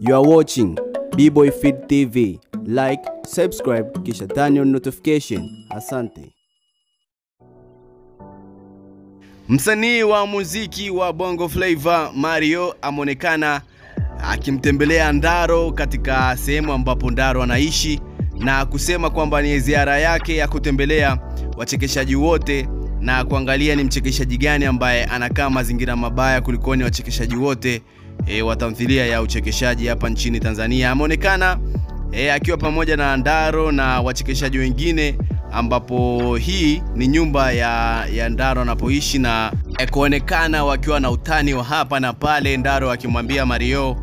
You are watching B-Boy Feed TV. Like, subscribe, kisha turn on notification. Asante. Msanii wa muziki wa Bongo Flava Mario amonekana akimtembelea Ndaro katika sehemu ambapo Ndaro anaishi na kusema kwamba ni ziara yake ya kutembelea wachekeshaji wote na kuangalia ni mchekeshaji gani ambaye anakaa mazingira mabaya kulikoni wachekeshaji wote wa tamthilia ya uchekeshaji hapa nchini Tanzania. Amonekana akiwa pamoja na Ndaro na wachekeshaji wengine ambapo hii ni nyumba ya Ndaro anapoishi na kuonekana wakiwa na utani wa hapa na pale. Ndaro akimwambia Mario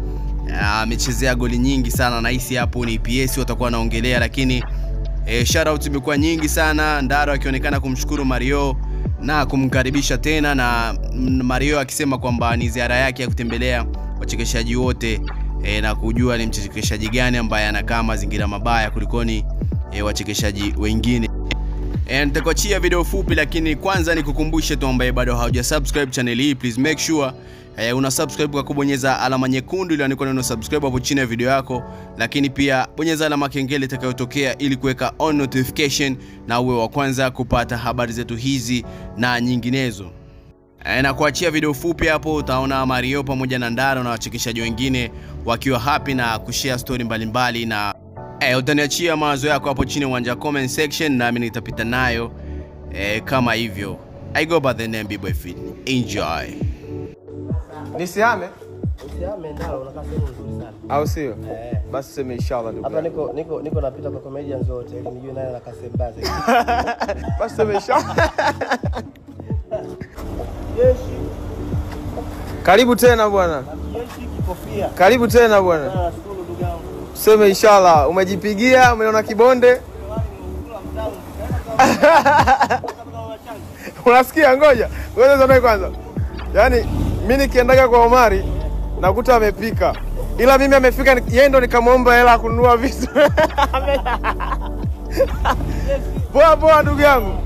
amechezea goli nyingi sana na hisi hapo ni PS watakuwa wanaongelea, lakini shout out imekuwa nyingi sana. Ndaro akionekana kumshukuru Mario na kumkaribisha tena, na Mario akisema kwamba ni ziara yake ya kutembelea wachekeshaji wote na kujua ni mchekeshaji gani ambaye anakaa mazingira mabaya kulikoni wachekeshaji wengine. Nitakuachia video fupi, lakini kwanza nikukumbushe tu ambaye bado haujasubscribe channel hii, please make sure una subscribe kwa kubonyeza alama nyekundu iliyoandikwa neno subscribe hapo chini ya video yako, lakini pia bonyeza alama kengele itakayotokea ili kuweka on notification na uwe wa kwanza kupata habari zetu hizi na nyinginezo. Na kuachia video fupi hapo utaona Mario pamoja na Ndaro na wachekeshaji wengine wakiwa happy na kushare story mbalimbali, na utaniachia mawazo yako hapo chini uwanja comment section na mimi nitapita nayo kama hivyo. I go by the name B-Boy Feed. Enjoy. Nisihame? Usihame Ndaro, unakaa sehemu nzuri sana. Au sio? Basi sema inshallah ndugu. Hapa niko napita kwa comedians wote ili nijue naye anakaa sehemu baadhi. Basi sema inshallah. Jeshi. Karibu tena bwana. Jeshi kikofia. Karibu tena bwana. Nashukuru ndugu yangu. Sema inshallah umejipigia, umeona kibonde. Unasikia, ngoja zone kwanza. Yaani mimi nikiendaga kwa Omari nakuta amepika, ila mimi amefika yeye ndo nikamwomba hela kununua vitu. Poa ndugu yangu.